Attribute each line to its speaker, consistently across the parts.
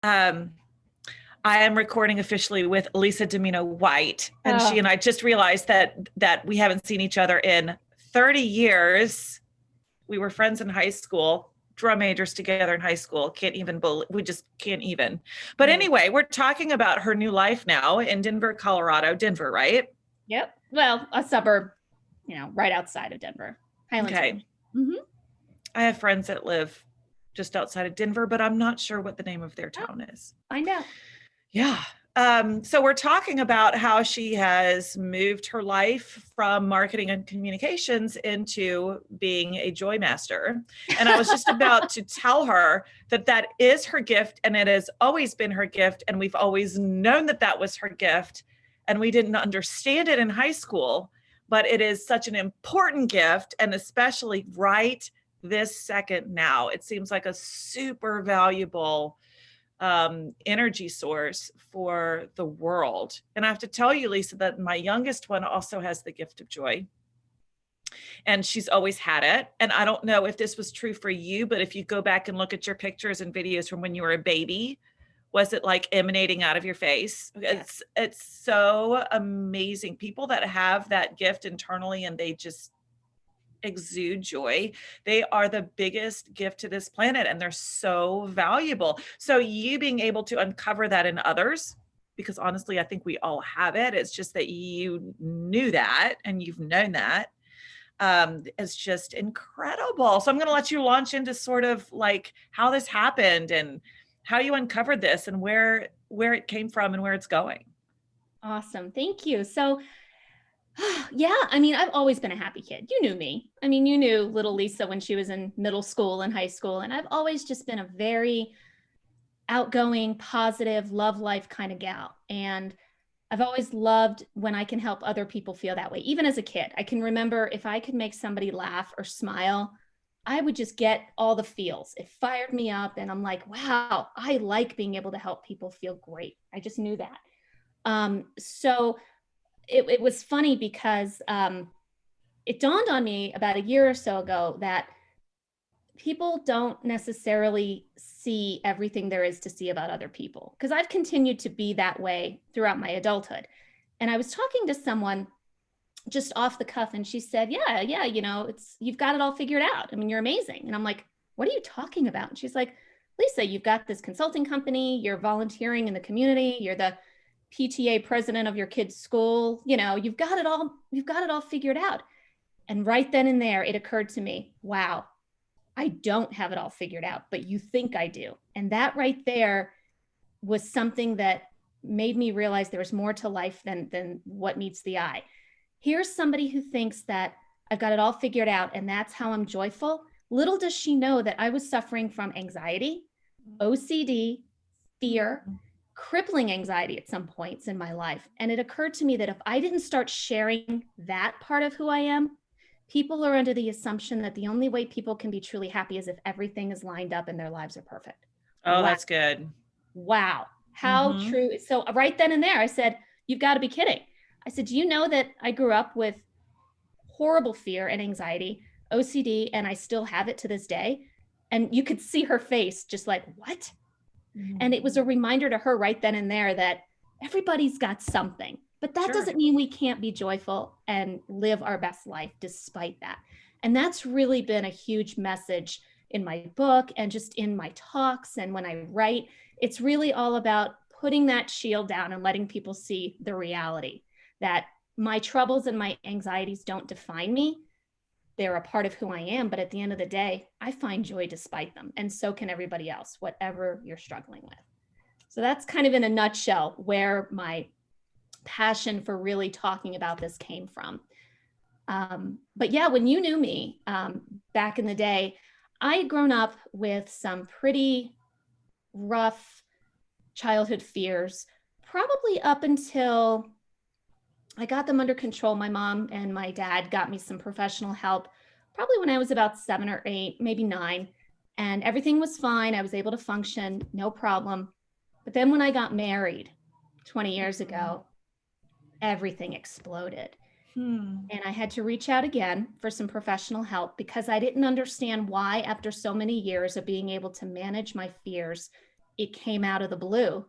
Speaker 1: Um, I am recording officially with Lisa Dimino White, and she
Speaker 2: Oh,
Speaker 1: and I just realized that we haven't seen each other in 30 years. We were friends in high school, drum majors together in high school. Can't even believe, we just can't even. But
Speaker 2: yeah.
Speaker 1: anyway, we're talking about her new life now in Denver, Colorado. Denver, right?
Speaker 2: Yep. Well, a suburb, right outside of Denver, Highlands
Speaker 1: Okay.
Speaker 2: Range. Hmm.
Speaker 1: I have friends that live just outside of Denver, but I'm not sure what the name of their
Speaker 2: Oh,
Speaker 1: town is.
Speaker 2: find out.
Speaker 1: Yeah. So we're talking about how she has moved her life from marketing and communications into being a joy master. And I was just about to tell her that that is her gift and it has always been her gift. And we've always known that that was her gift. And we didn't understand it in high school, but it is such an important gift. And especially right this second now, it seems like a super valuable energy source for the world. And I have to tell you, Lisa, that my youngest one also has the gift of joy. And she's always had it. And I don't know if this was true for you, but if you go back and look at your pictures and videos from when you were a baby, was it like emanating out of your face?
Speaker 2: Yes.
Speaker 1: It's so amazing. People that have that gift internally and they just exude joy. They are the biggest gift to this planet and they're so valuable. So you being able to uncover that in others, because honestly, I think we all have it. It's just that you knew that and you've known that. Is just incredible. So I'm going to let you launch into sort of like how this happened and how you uncovered this and where it came from and where it's going.
Speaker 2: Awesome. Thank you. So, yeah, I mean, I've always been a happy kid. You knew me. I mean, you knew little Lisa when she was in middle school and high school. And I've always just been a very outgoing, positive, love life kind of gal. And I've always loved when I can help other people feel that way. Even as a kid, I can remember if I could make somebody laugh or smile, I would just get all the feels. It fired me up. And I'm like, wow, I like being able to help people feel great. I just knew that. So it was funny because it dawned on me about a year or so ago that people don't necessarily see everything there is to see about other people. Because I've continued to be that way throughout my adulthood. And I was talking to someone just off the cuff, and she said, yeah, it's you've got it all figured out. I mean, you're amazing. And I'm like, what are you talking about? And she's like, Lisa, you've got this consulting company, you're volunteering in the community, you're the PTA president of your kid's school, you've got it all figured out. And right then and there, it occurred to me, wow, I don't have it all figured out, but you think I do. And that right there was something that made me realize there was more to life than what meets the eye. Here's somebody who thinks that I've got it all figured out and that's how I'm joyful. Little does she know that I was suffering from anxiety, OCD, fear, crippling anxiety at some points in my life. And it occurred to me that if I didn't start sharing that part of who I am, people are under the assumption that the only way people can be truly happy is if everything is lined up and their lives are perfect.
Speaker 1: Oh,
Speaker 2: Wow.
Speaker 1: that's good.
Speaker 2: Wow. How
Speaker 1: Mm-hmm.
Speaker 2: true. So right then and there, I said, you've got to be kidding. I said, do you know that I grew up with horrible fear and anxiety, OCD, and I still have it to this day? And you could see her face just like, what?
Speaker 1: Mm-hmm.
Speaker 2: And it was a reminder to her right then and there that everybody's got something, but that
Speaker 1: Sure.
Speaker 2: doesn't mean we can't be joyful and live our best life despite that. And that's really been a huge message in my book and just in my talks. And when I write, it's really all about putting that shield down and letting people see the reality that my troubles and my anxieties don't define me. They're a part of who I am. But at the end of the day, I find joy despite them. And so can everybody else, whatever you're struggling with. So that's kind of in a nutshell where my passion for really talking about this came from. But yeah, when you knew me back in the day, I had grown up with some pretty rough childhood fears, probably up until I got them under control. My mom and my dad got me some professional help, probably when I was about 7 or 8, maybe 9, and everything was fine. I was able to function, no problem. But then when I got married 20 years ago, everything exploded. And I had to reach out again for some professional help because I didn't understand why, after so many years of being able to manage my fears, it came out of the blue.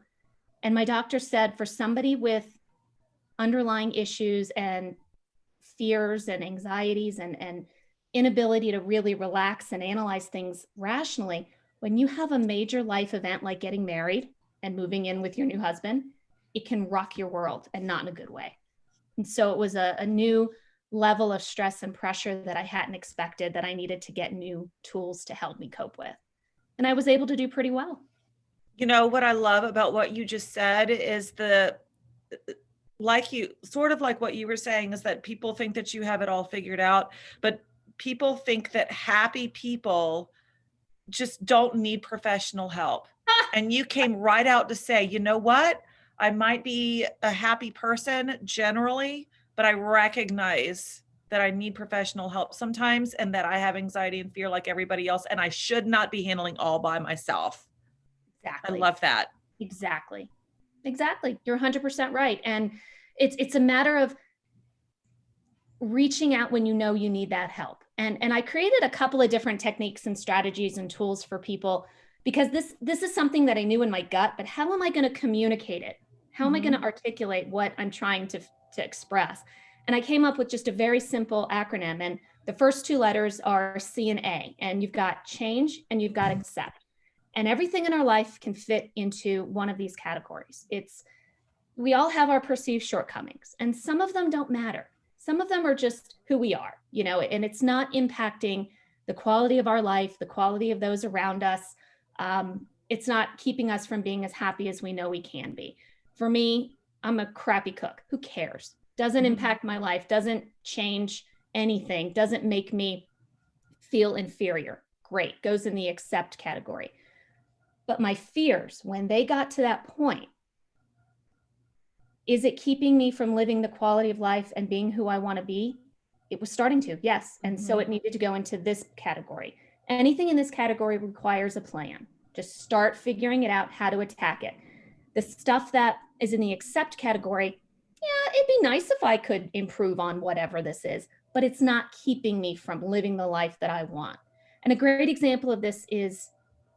Speaker 2: And my doctor said for somebody with underlying issues and fears and anxieties and inability to really relax and analyze things rationally, when you have a major life event like getting married and moving in with your new husband, it can rock your world, and not in a good way. And so it was a new level of stress and pressure that I hadn't expected, that I needed to get new tools to help me cope with. And I was able to do pretty well.
Speaker 1: You know, what I love about what you just said is like you, sort of like what you were saying, is that people think that you have it all figured out, but people think that happy people just don't need professional help. And you came right out to say, you know what? I might be a happy person generally, but I recognize that I need professional help sometimes, and that I have anxiety and fear like everybody else, and I should not be handling all by myself. I
Speaker 2: Exactly.
Speaker 1: love that.
Speaker 2: Exactly. Exactly. You're 100% right. And it's a matter of reaching out when you know you need that help. And I created a couple of different techniques and strategies and tools for people, because this is something that I knew in my gut, but how am I going to communicate it? How am I going to articulate what I'm trying to express? And I came up with just a very simple acronym, and the first two letters are C and A, and you've got change and you've got accept. And everything in our life can fit into one of these categories. We all have our perceived shortcomings, and some of them don't matter. Some of them are just who we are, and it's not impacting the quality of our life, the quality of those around us. It's not keeping us from being as happy as we know we can be. For me, I'm a crappy cook. Who cares? Doesn't impact my life, doesn't change anything, doesn't make me feel inferior. Great, goes in the accept category. But my fears, when they got to that point, is it keeping me from living the quality of life and being who I want to be? It was starting to, yes. And so it needed to go into this category. Anything in this category requires a plan. Just start figuring it out, how to attack it. The stuff that is in the accept category, yeah, it'd be nice if I could improve on whatever this is, but it's not keeping me from living the life that I want. And a great example of this is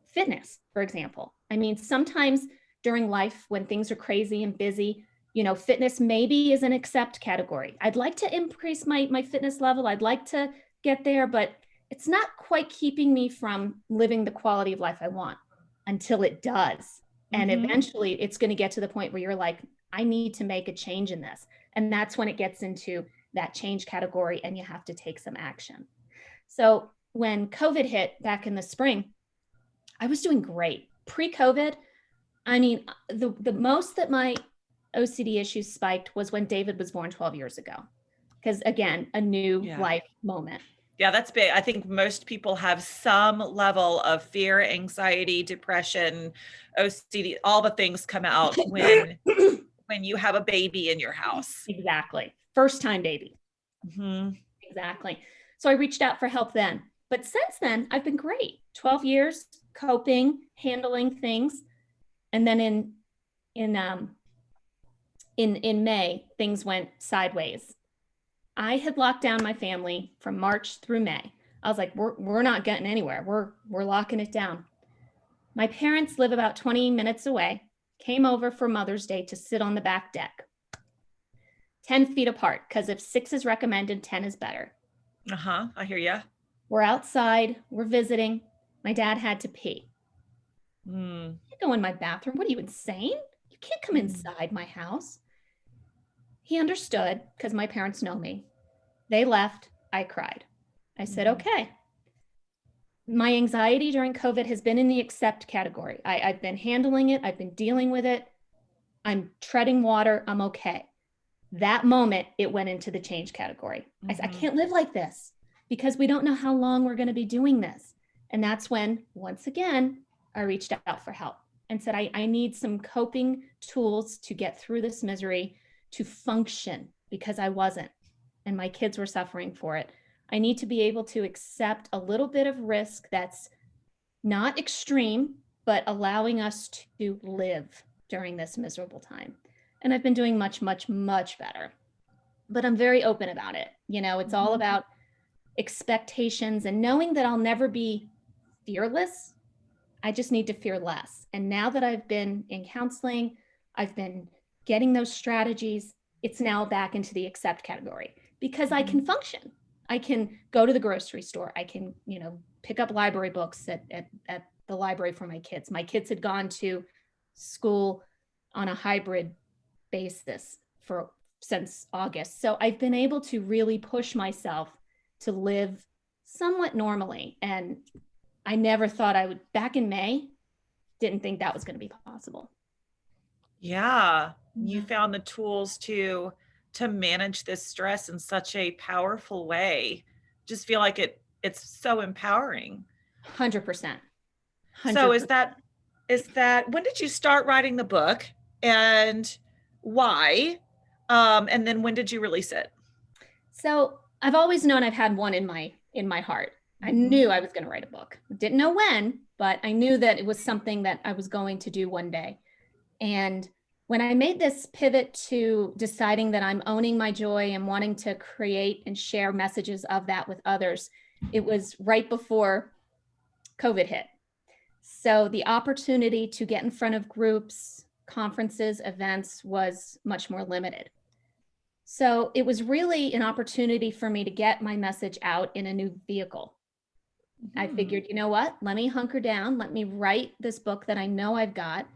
Speaker 2: fitness, for example. I mean, sometimes during life when things are crazy and busy, fitness maybe is an accept category. I'd like to increase my fitness level. I'd like to get there, but it's not quite keeping me from living the quality of life I want, until it does. And eventually it's going to get to the point where you're like, I need to make a change in this. And that's when it gets into that change category and you have to take some action. So when COVID hit back in the spring, I was doing great. Pre-COVID, I mean, the most that my OCD issues spiked was when David was born 12 years ago. Because again, a new life moment.
Speaker 1: Yeah, that's big. I think most people have some level of fear, anxiety, depression, OCD, all the things come out when you have a baby in your house.
Speaker 2: Exactly. First time baby. Exactly. So I reached out for help then. But since then, I've been great. 12 years coping, handling things. And then in May, things went sideways. I had locked down my family from March through May. I was like, we're not getting anywhere. We're locking it down. My parents live about 20 minutes away, came over for Mother's Day to sit on the back deck. 10 feet apart, because if 6 is recommended, 10 is better.
Speaker 1: I hear you.
Speaker 2: We're outside, we're visiting. My dad had to pee. You can't go in my bathroom. What are you, insane? You can't come inside my house. He understood, because my parents know me. They left. I cried. I said, okay. My anxiety during COVID has been in the accept category. I've been handling it. I've been dealing with it. I'm treading water. I'm okay. That moment, it went into the change category. I said, I can't live like this, because we don't know how long we're going to be doing this. And that's when, once again, I reached out for help and said, I need some coping tools to get through this misery, to function, because I wasn't, and my kids were suffering for it. I need to be able to accept a little bit of risk that's not extreme, but allowing us to live during this miserable time. And I've been doing much, much, much better. But I'm very open about it. It's all about expectations and knowing that I'll never be fearless. I just need to fear less. And now that I've been in counseling, I've been getting those strategies, it's now back into the accept category because I can function. I can go to the grocery store. I can, pick up library books at the library for my kids. My kids had gone to school on a hybrid basis since August. So I've been able to really push myself to live somewhat normally. And I never thought I would, back in May, didn't think that was going to be possible.
Speaker 1: Yeah, you found the tools to manage this stress in such a powerful way. Just feel like it's so empowering.
Speaker 2: 100%.
Speaker 1: So
Speaker 2: 100%.
Speaker 1: is that when did you start writing the book and why? And then when did you release it?
Speaker 2: So I've always known I've had one in my heart. I knew I was going to write a book. Didn't know when, but I knew that it was something that I was going to do one day. And when I made this pivot to deciding that I'm owning my joy and wanting to create and share messages of that with others, it was right before COVID hit. So the opportunity to get in front of groups, conferences, events was much more limited. So it was really an opportunity for me to get my message out in a new vehicle. I figured, you know what? Let me hunker down. Let me write this book that I know I've got.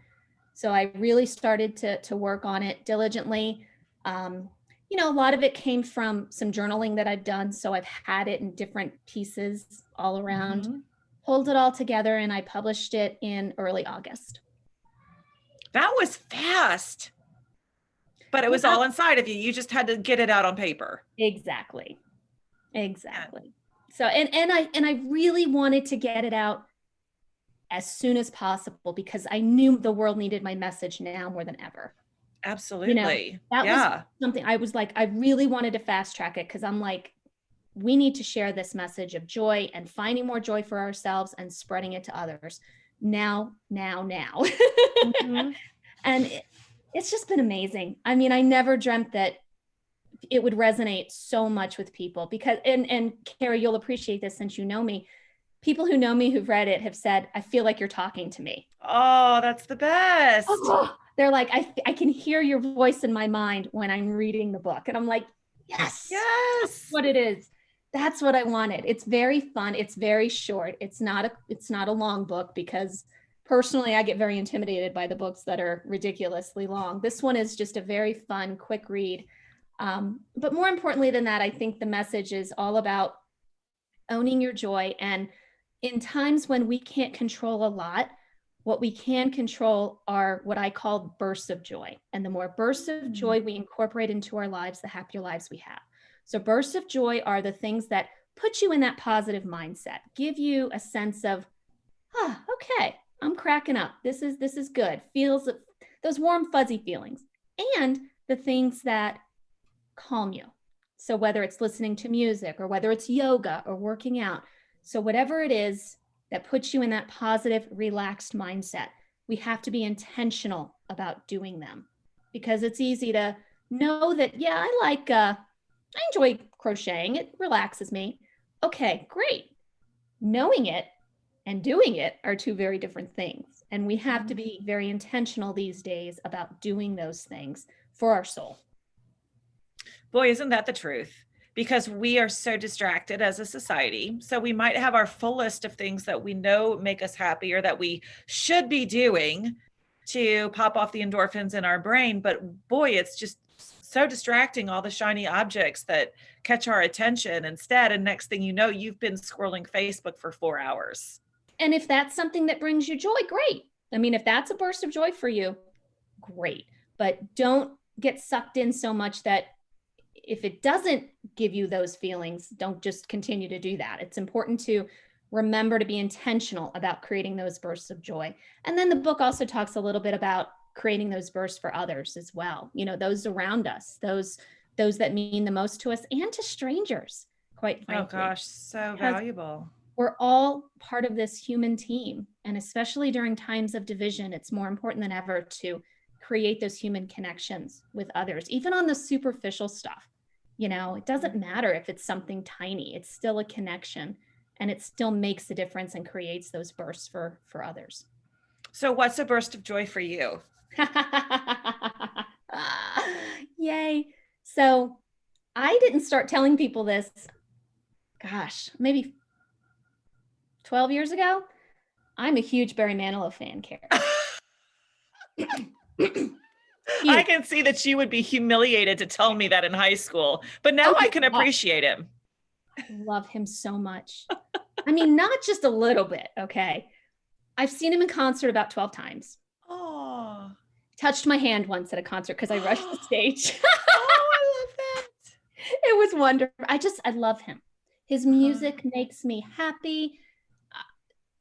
Speaker 2: So I really started to work on it diligently. A lot of it came from some journaling that I've done. So I've had it in different pieces all around, pulled it all together, and I published it in early August.
Speaker 1: That was fast. But it was all inside of you. You just had to get it out on paper.
Speaker 2: Exactly. So, and I really wanted to get it out as soon as possible because I knew the world needed my message now more than ever.
Speaker 1: Absolutely.
Speaker 2: That was something I was like, I really wanted to fast track it because I'm like, we need to share this message of joy and finding more joy for ourselves and spreading it to others now. And it's just been amazing. I mean, I never dreamt that it would resonate so much with people because, and Carrie, you'll appreciate this since you know me. People who know me who've read it have said, I feel like you're talking to me.
Speaker 1: Oh, that's the best.
Speaker 2: They're like, I can hear your voice in my mind when I'm reading the book. And I'm like, yes, that's what it is. That's what I wanted. It's very fun. It's very short. It's not a long book because personally, I get very intimidated by the books that are ridiculously long. This one is just a very fun, quick read. But more importantly than that, I think the message is all about owning your joy. And in times when we can't control a lot, what we can control are what I call bursts of joy. And the more bursts of joy we incorporate into our lives, the happier lives we have. So bursts of joy are the things that put you in that positive mindset, give you a sense of, okay, I'm cracking up. This is good. Feels those warm, fuzzy feelings, and the things that calm you. So whether it's listening to music or whether it's yoga or working out. So whatever it is that puts you in that positive, relaxed mindset, we have to be intentional about doing them because it's easy to know that, I enjoy crocheting. It relaxes me. Okay, great. Knowing it and doing it are two very different things. And we have to be very intentional these days about doing those things for our soul.
Speaker 1: Boy, isn't that the truth? Because we are so distracted as a society. So we might have our full list of things that we know make us happy or that we should be doing to pop off the endorphins in our brain. But boy, it's just so distracting, all the shiny objects that catch our attention instead. And next thing you know, you've been scrolling Facebook for 4 hours.
Speaker 2: And if that's something that brings you joy, great. I mean, if that's a burst of joy for you, great. But don't get sucked in so much that if it doesn't give you those feelings, don't just continue to do that. It's important to remember to be intentional about creating those bursts of joy. And then the book also talks a little bit about creating those bursts for others as well. Those around us, those that mean the most to us and to strangers, quite frankly.
Speaker 1: Oh gosh, so valuable.
Speaker 2: We're all part of this human team. And especially during times of division, it's more important than ever to create those human connections with others, even on the superficial stuff. It doesn't matter if it's something tiny, it's still a connection. and it still makes a difference and creates those bursts for others.
Speaker 1: So what's a burst of joy for you?
Speaker 2: Yay. So I didn't start telling people this, gosh, maybe 12 years ago. I'm a huge Barry Manilow fan, Carrie.
Speaker 1: I can see that you would be humiliated to tell me that in high school, but now I can appreciate him.
Speaker 2: I love him so much. I mean, not just a little bit, okay? I've seen him in concert about 12 times.
Speaker 1: Oh.
Speaker 2: Touched my hand once at a concert because I rushed the stage.
Speaker 1: Oh, I love that.
Speaker 2: It was wonderful. I love him. His music makes me happy.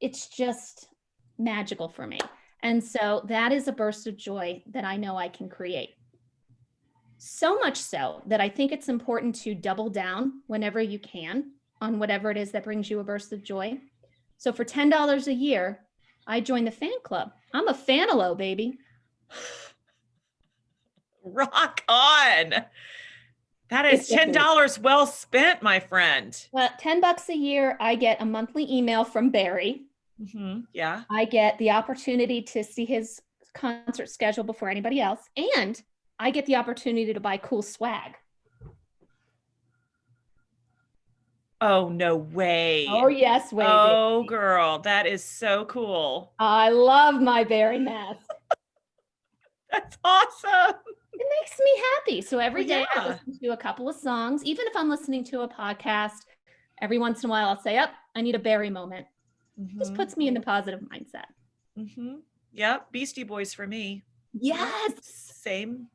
Speaker 2: It's just magical for me. And so that is a burst of joy that I know I can create. So much so that I think it's important to double down whenever you can on whatever it is that brings you a burst of joy. So for $10 a year, I joined the fan club. I'm a fanalo, baby.
Speaker 1: Rock on. That is $10 well spent, my friend.
Speaker 2: Well, $10 a year, I get a monthly email from Barry.
Speaker 1: Mm-hmm. Yeah.
Speaker 2: I get the opportunity to see his concert schedule before anybody else. And I get the opportunity to buy cool swag.
Speaker 1: Oh, no way.
Speaker 2: Oh, yes, way.
Speaker 1: Oh, girl, that is so cool.
Speaker 2: I love my Barry mask.
Speaker 1: That's awesome.
Speaker 2: It makes me happy. So every day I listen to a couple of songs. Even if I'm listening to a podcast, every once in a while I'll say, "Up, I need a Barry moment." Mm-hmm. Just puts me in a positive mindset.
Speaker 1: Mm-hmm. Yep, Beastie Boys for me.
Speaker 2: Yes.
Speaker 1: Same.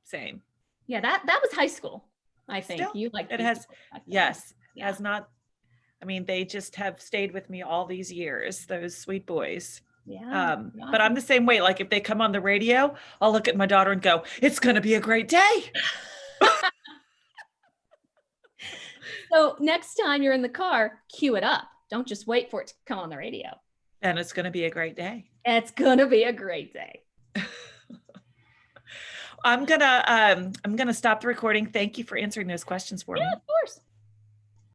Speaker 2: Yeah, that was high school, I think.
Speaker 1: Still,
Speaker 2: you like
Speaker 1: it has, yes, yeah. Has not, I mean, they just have stayed with me all these years, those sweet boys.
Speaker 2: Yeah.
Speaker 1: But I'm the same way. Like if they come on the radio, I'll look at my daughter and go, "It's going to be a great day."
Speaker 2: So next time you're in the car, cue it up. Don't just wait for it to come on the radio.
Speaker 1: And it's going to be a great day.
Speaker 2: It's going to be a great day.
Speaker 1: I'm going to stop the recording. Thank you for answering those questions for me.
Speaker 2: Yeah, of course.